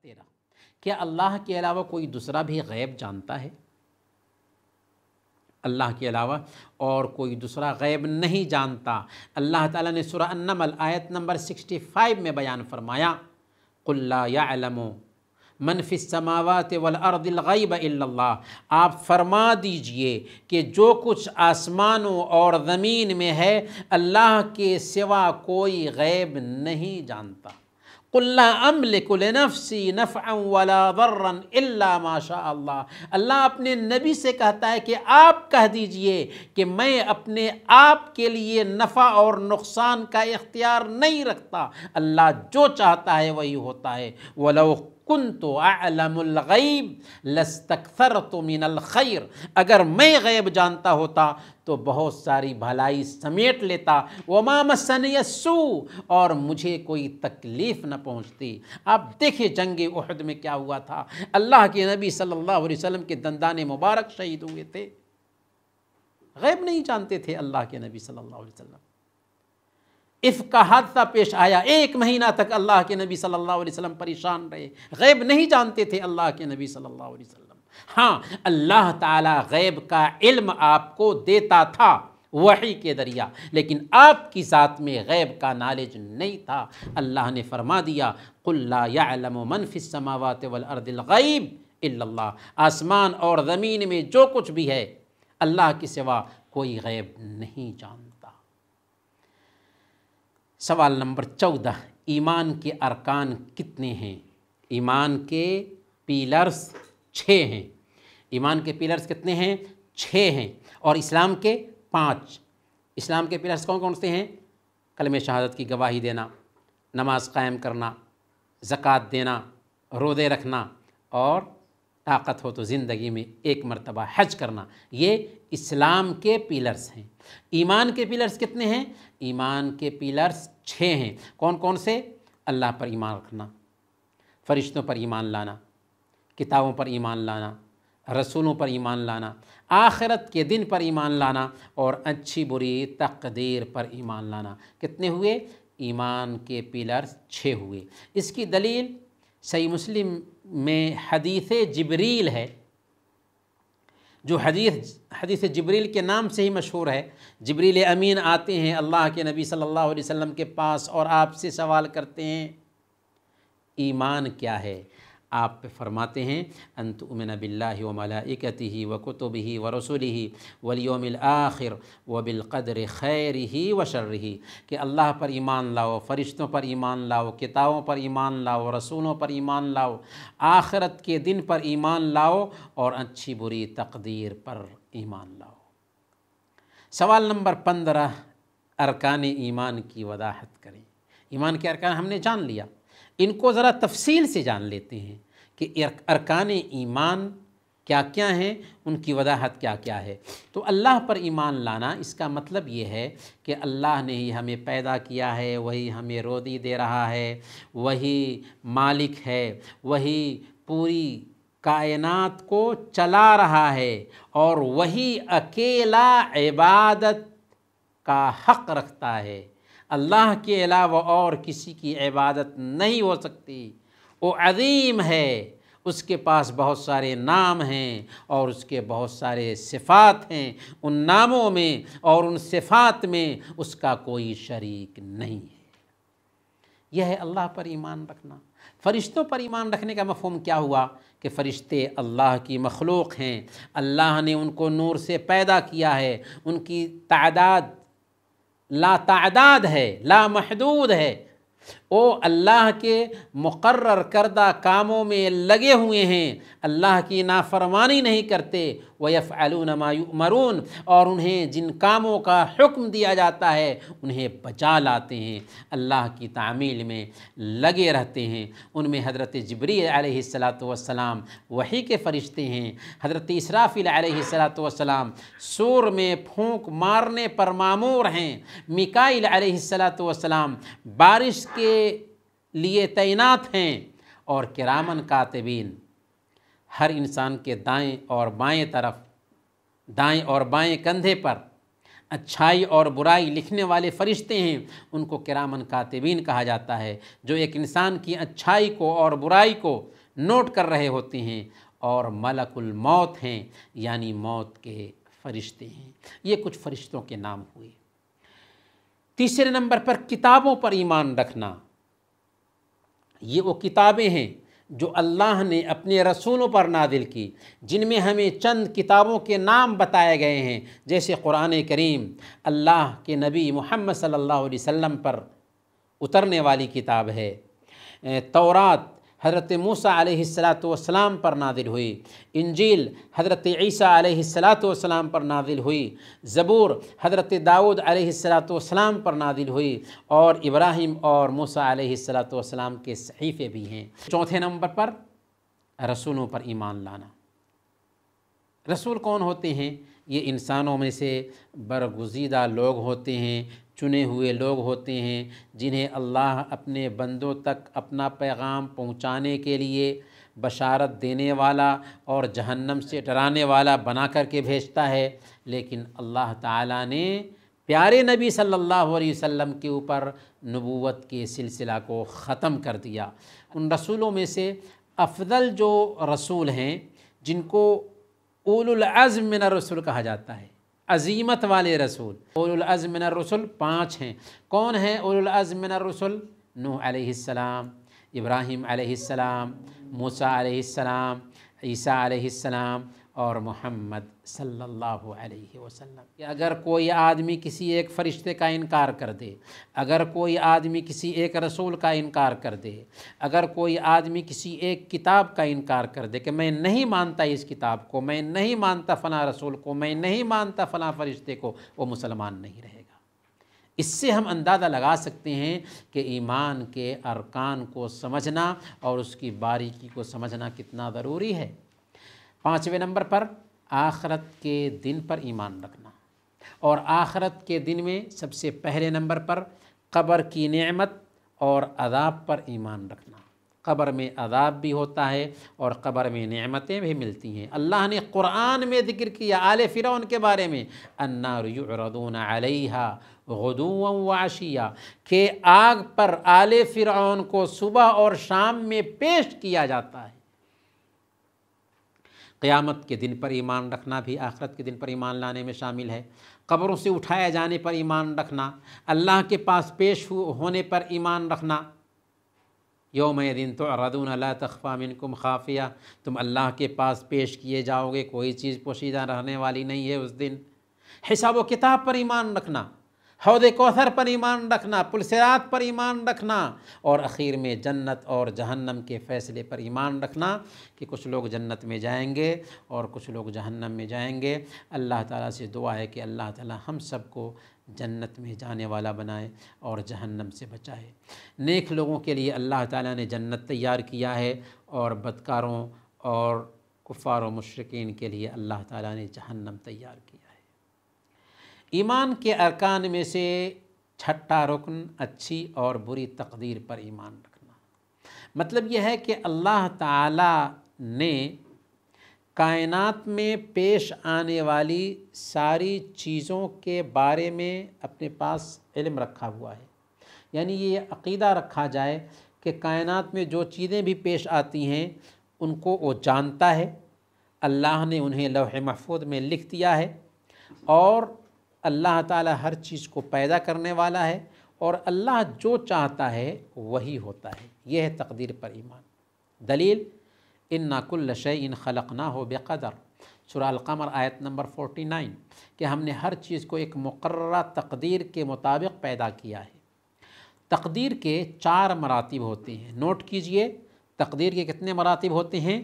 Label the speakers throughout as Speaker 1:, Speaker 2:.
Speaker 1: 13 کیا اللہ کے علاوہ کوئی دوسرا بھی غیب جانتا ہے؟ اللہ کے علاوہ اور کوئی دوسرا غیب نہیں جانتا۔ اللہ تعالیٰ نے سورہ النمل آیت نمبر 65 میں بیان فرمایا قُلْ لَا يَعْلَمُ مَنْ فِي السَّمَاوَاتِ وَالْأَرْضِ الْغَيْبَ إِلَّا اللَّهُ، آپ فرما دیجئے کہ جو کچھ آسمانوں اور زمین میں ہے اللہ کے سوا کوئی غیب نہیں جانتا۔ قُلْ لَا أَمْلِكُ لِنَفْسِي نَفْعًا وَلَا ضَرًّا إِلَّا مَا شَاءَ اللَّهُ، اللہ اپنے نبی سے کہتا ہے کہ آپ کہہ دیجئے کہ میں اپنے آپ کے لیے نفع اور نقصان کا اختیار نہیں رکھتا، اللہ جو چاہتا ہے وہی ہوتا ہے۔ وَلَوْ كُنْتُ أَعْلَمُ الْغَيْبَ لَاسْتَكْثَرْتُ مِنَ الْخَيْرِ، اگر میں غیب جانتا ہوتا تو بہت ساری بھلائی سمیٹ لیتا۔ وَمَا مَسَّنِيَ السُّوءُ، اور مجھے کوئی تکلیف نہ پہنچتی۔ آپ دیکھیں جنگ احد میں کیا ہوا تھا، اللہ کے نبی صلی اللہ علیہ وسلم کے دندان مبارک شہید ہوئے تھے، غیب نہیں جانتے تھے اللہ کے نبی صلی اللہ علیہ وسلم۔ افک کا حادثہ پیش آیا، 1 مہینہ تک اللہ کے نبی صلی اللہ علیہ وسلم پریشان رہے، غیب نہیں جانتے تھے اللہ کے نبی صلی اللہ علیہ وسلم۔ ہاں، اللہ تعالیٰ غیب کا علم آپ کو دیتا تھا وحی کے ذریعہ، لیکن آپ کی ذات میں غیب کا نالج نہیں تھا۔ اللہ نے فرما دیا قُلْ لَا يَعْلَمُ مَنْ فِي السَّمَاوَاتِ وَالْأَرْضِ الْغَيْبَ إِلَّا اللَّهُ، آسمان اور زمین میں جو کچھ بھی ہے اللہ کے سوا کوئی غیب نہیں جانتا۔ سوال نمبر 14، ایمان کے ارکان کتنے ہیں؟ ایمان کے پیلرز 6 ہیں۔ ایمان کے پیلرز کتنے ہیں؟ 6 ہیں، اور اسلام کے 5۔ اسلام کے پیلرز کون کون سے ہیں؟ کلمہ شہادت کی گواہی دینا، نماز قائم کرنا، زکوٰۃ دینا، روزے رکھنا، اور طاقت ہو تو زندگی میں 1 مرتبہ حج کرنا، یہ اسلام کے پیلرز ہیں۔ ایمان کے پیلرز کتنے ہیں؟ ایمان کے پیلرز 6 ہیں۔ کون کون سے؟ اللہ پر ایمان رکھنا، فرشتوں پر ایمان لانا، کتابوں پر ایمان لانا، رسولوں پر ایمان لانا، آخرت کے دن پر ایمان لانا، اور اچھی بری تقدیر پر ایمان لانا۔ کتنے ہوئے؟ ایمان کے پیلرز 6 ہوئے۔ اس کی دلیل صحیح مسلم میں حدیث جبریل ہے، جو حدیث جبریل کے نام سے ہی مشہور ہے۔ جبریل امین آتے ہیں اللہ کے نبی صلی اللہ علیہ وسلم کے پاس اور آپ سے سوال کرتے ہیں ایمان کیا ہے؟ آپ پہ فرماتے ہیں ان تؤمن باللہ وملائکتہ وکتبہ ورسلہ والیوم الآخر وبالقدر خیرہ وشرہ، کہ اللہ پر ایمان لاؤ، فرشتوں پر ایمان لاؤ، کتابوں پر ایمان لاؤ، رسولوں پر ایمان لاؤ، آخرت کے دن پر ایمان لاؤ، اور اچھی بری تقدیر پر ایمان لاؤ۔ سوال نمبر 15، ارکان ایمان کی وضاحت کریں۔ ایمان کے ارکان ہم نے جان لیا، ان کو ذرا تفصیل سے جان لیتے ہیں کہ ارکان ایمان کیا کیا ہیں، ان کی وضاحت کیا کیا ہے۔ تو اللہ پر ایمان لانا، اس کا مطلب یہ ہے کہ اللہ نے ہی ہمیں پیدا کیا ہے، وہی ہمیں روزی دے رہا ہے، وہی مالک ہے، وہی پوری کائنات کو چلا رہا ہے، اور وہی اکیلا عبادت کا حق رکھتا ہے۔ اللہ کے علاوہ اور کسی کی عبادت نہیں ہو سکتی۔ وہ عظیم ہے، اس کے پاس بہت سارے نام ہیں اور اس کے بہت سارے صفات ہیں، ان ناموں میں اور ان صفات میں اس کا کوئی شریک نہیں ہے۔ یہ ہے اللہ پر ایمان رکھنا۔ فرشتوں پر ایمان رکھنے کا مفہوم کیا ہوا؟ کہ فرشتے اللہ کی مخلوق ہیں، اللہ نے ان کو نور سے پیدا کیا ہے، ان کی تعداد لا تعداد ہے، لا محدود ہے، وہ اللہ کے مقرر کردہ کاموں میں لگے ہوئے ہیں، اللہ کی نافرمانی نہیں کرتے، وَيَفْعَلُونَ مَا يُؤْمَرُونَ، اور انہیں جن کاموں کا حکم دیا جاتا ہے انہیں بجا لاتے ہیں، اللہ کی تعمیل میں لگے رہتے ہیں۔ ان میں حضرت جبریل علیہ السلام وحی کے فرشتے ہیں، حضرت اسرافیل علیہ السلام سور میں پھونک مارنے پر مامور ہیں، میکائیل علیہ السلام بارش کے لیے تعینات ہیں، اور کرامن کاتبین ہر انسان کے دائیں اور بائیں طرف، دائیں اور بائیں کندھے پر اچھائی اور برائی لکھنے والے فرشتے ہیں، ان کو کرامن کاتبین کہا جاتا ہے، جو ایک انسان کی اچھائی کو اور برائی کو نوٹ کر رہے ہوتے ہیں، اور ملک الموت ہیں، یعنی موت کے فرشتے ہیں۔ یہ کچھ فرشتوں کے نام ہوئے۔ تیسرے نمبر پر کتابوں پر ایمان رکھنا۔ یہ وہ کتابیں ہیں جو اللہ نے اپنے رسولوں پر نازل کی، جن میں ہمیں چند کتابوں کے نام بتائے گئے ہیں، جیسے قرآن کریم اللہ کے نبی محمد صلی اللہ علیہ وسلم پر اترنے والی کتاب ہے۔ تورات حضرت موسیٰ علیہ السلام پر نازل ہوئی، انجیل حضرت عیسیٰ علیہ السلام پر نازل ہوئی، زبور حضرت داؤد علیہ السلام پر نازل ہوئی، اور ابراہیم اور موسیٰ علیہ السلام کے صحیفے بھی ہیں۔ چوتھے نمبر پر رسولوں پر ایمان لانا۔ رسول کون ہوتے ہیں؟ یہ انسانوں میں سے برگزیدہ لوگ ہوتے ہیں، چنے ہوئے لوگ ہوتے ہیں، جنہیں اللہ اپنے بندوں تک اپنا پیغام پہنچانے کے لیے بشارت دینے والا اور جہنم سے ڈرانے والا بنا کر کے بھیجتا ہے۔ لیکن اللہ تعالیٰ نے پیارے نبی صلی اللہ علیہ وسلم کے اوپر نبوت کے سلسلہ کو ختم کر دیا۔ ان رسولوں میں سے افضل جو رسول ہیں، جن کو اولو العزم من الرسل کہا جاتا ہے، عظیمت والے رسول، اولو العزم من الرسل 5 ہیں۔ کون ہیں اولو العزم من الرسل؟ نوح علیہ السلام، ابراہیم علیہ السلام، موسیٰ علیہ السلام، عیسیٰ علیہ السلام، اور محمد صلی اللہ علیہ وسلم۔ کہ اگر کوئی آدمی کسی ایک فرشتے کا انکار کر دے، اگر کوئی آدمی کسی ایک رسول کا انکار کر دے، اگر کوئی آدمی کسی ایک کتاب کا انکار کر دے کہ میں نہیں مانتا اس کتاب کو، میں نہیں مانتا فلاں رسول کو، میں نہیں مانتا فلاں فرشتے کو، وہ مسلمان نہیں رہے گا۔ اس سے ہم اندازہ لگا سکتے ہیں کہ ایمان کے ارکان کو سمجھنا اور اس کی باریکی کو سمجھنا کتنا ضروری ہے۔ 5ویں نمبر پر آخرت کے دن پر ایمان رکھنا، اور آخرت کے دن میں سب سے پہلے نمبر پر قبر کی نعمت اور عذاب پر ایمان رکھنا۔ قبر میں عذاب بھی ہوتا ہے اور قبر میں نعمتیں بھی ملتی ہیں۔ اللہ نے قرآن میں ذکر کیا آل فرعون کے بارے میں، النار یعرضون علیہا غدوا وعشیا، کہ آگ پر آل فرعون کو صبح اور شام میں پیش کیا جاتا ہے۔ قیامت کے دن پر ایمان رکھنا بھی آخرت کے دن پر ایمان لانے میں شامل ہے۔ قبروں سے اٹھائے جانے پر ایمان رکھنا، اللہ کے پاس پیش ہونے پر ایمان رکھنا۔ یومئذ تعرضون لا تخفی منکم خافیہ، تم اللہ کے پاس پیش کیے جاؤ گے، کوئی چیز پوشیدہ رہنے والی نہیں ہے اس دن۔ حساب و کتاب پر ایمان رکھنا، حوض کوثر پر ایمان رکھنا، پل صراط پر ایمان رکھنا، اور اخیر میں جنت اور جہنم کے فیصلے پر ایمان رکھنا کہ کچھ لوگ جنت میں جائیں گے اور کچھ لوگ جہنم میں جائیں گے۔ اللہ تعالیٰ سے دعا ہے کہ اللہ تعالیٰ ہم سب کو جنت میں جانے والا بنائے اور جہنم سے بچائے۔ نیک لوگوں کے لیے اللہ تعالیٰ نے جنت تیار کیا ہے، اور بدکاروں اور کفار و مشرکین کے لیے اللہ تعالیٰ نے جہنم تیار کیا ہے۔ ایمان کے ارکان میں سے چھٹا رکن اچھی اور بری تقدیر پر ایمان رکھنا۔ مطلب یہ ہے کہ اللہ تعالیٰ نے کائنات میں پیش آنے والی ساری چیزوں کے بارے میں اپنے پاس علم رکھا ہوا ہے۔ یعنی یہ عقیدہ رکھا جائے کہ کائنات میں جو چیزیں بھی پیش آتی ہیں ان کو وہ جانتا ہے، اللہ نے انہیں لوح محفوظ میں لکھ دیا ہے، اور اللہ تعالیٰ ہر چیز کو پیدا کرنے والا ہے، اور اللہ جو چاہتا ہے وہی ہوتا ہے۔ یہ ہے تقدیر پر ایمان۔ دلیل اِنَّا كُلَّ شَيْءٍ خَلَقْنَاهُ بِقَدَرٍ، سورہ القمر آیت نمبر 49، کہ ہم نے ہر چیز کو ایک مقررہ تقدیر کے مطابق پیدا کیا ہے۔ تقدیر کے 4 مراتب ہوتے ہیں۔ نوٹ کیجئے، تقدیر کے کتنے مراتب ہوتے ہیں؟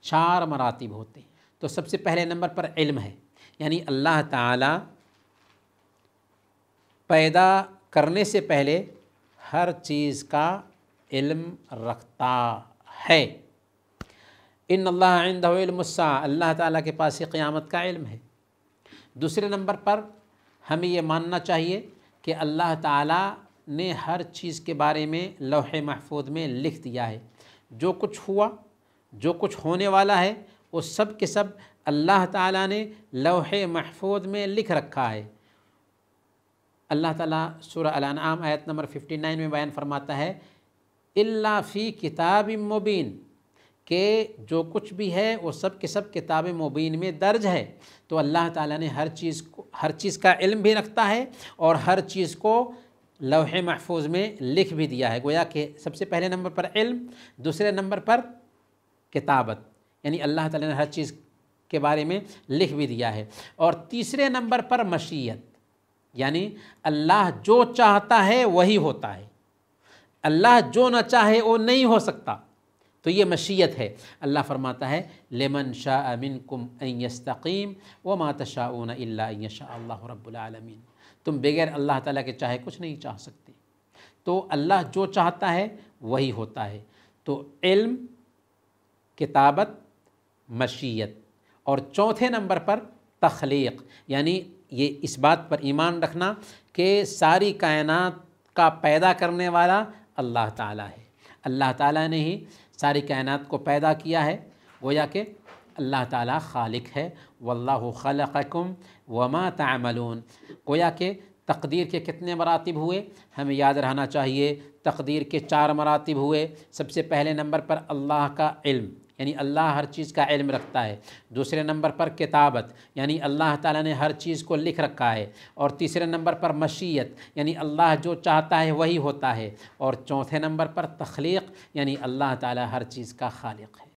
Speaker 1: 4 مراتب ہوتے ہیں۔ تو سب سے پہلے نمبر پر علم ہے، یعنی اللہ تعالیٰ پیدا کرنے سے پہلے ہر چیز کا علم رکھتا ہے۔ ان اللہ عندہ علم الساعہ، اللہ تعالیٰ کے پاس قیامت کا علم ہے۔ دوسرے نمبر پر ہمیں یہ ماننا چاہیے کہ اللہ تعالیٰ نے ہر چیز کے بارے میں لوح محفوظ میں لکھ دیا ہے۔ جو کچھ ہوا، جو کچھ ہونے والا ہے، وہ سب کے سب اللہ تعالیٰ نے لوح محفوظ میں لکھ رکھا ہے۔ اللہ تعالیٰ سورہ الانعام آیت نمبر 59 میں بیان فرماتا ہے الا فی کتاب مبین، کہ جو کچھ بھی ہے وہ سب کے سب کتاب مبین میں درج ہے۔ تو اللہ تعالیٰ نے ہر چیز کا علم بھی رکھتا ہے اور ہر چیز کو لوح محفوظ میں لکھ بھی دیا ہے۔ گویا کہ سب سے پہلے نمبر پر علم، دوسرے نمبر پر کتابت، یعنی اللہ تعالیٰ نے ہر چیز کے بارے میں لکھ بھی دیا ہے، اور تیسرے نمبر پر مشیت، یعنی اللہ جو چاہتا ہے وہی ہوتا ہے، اللہ جو نہ چاہے وہ نہیں ہو سکتا، تو یہ مشیت ہے۔ اللہ فرماتا ہے لمن شاء منکم ان یستقیم وما تشاءون الا ان یشاء اللہ رب العالمین، تم بغیر اللہ تعالیٰ کے چاہے کچھ نہیں چاہ سکتے، تو اللہ جو چاہتا ہے وہی ہوتا ہے۔ تو علم، کتابت، مشیت، اور چوتھے نمبر پر تخلیق، یعنی یہ اس بات پر ایمان رکھنا کہ ساری کائنات کا پیدا کرنے والا اللہ تعالیٰ ہے، اللہ تعالیٰ نے ہی ساری کائنات کو پیدا کیا ہے، گویا کہ اللہ تعالیٰ خالق ہے۔ واللہ خلقکم وما تعملون، گویا کہ تقدیر کے کتنے مراتب ہوئے ہمیں یاد رہنا چاہیے۔ تقدیر کے 4 مراتب ہوئے۔ سب سے پہلے نمبر پر اللہ کا علم، یعنی اللہ ہر چیز کا علم رکھتا ہے۔ دوسرے نمبر پر کتابت، یعنی اللہ تعالیٰ نے ہر چیز کو لکھ رکھا ہے۔ اور تیسرے نمبر پر مشیت، یعنی اللہ جو چاہتا ہے وہی ہوتا ہے۔ اور چوتھے نمبر پر تخلیق، یعنی اللہ تعالیٰ ہر چیز کا خالق ہے۔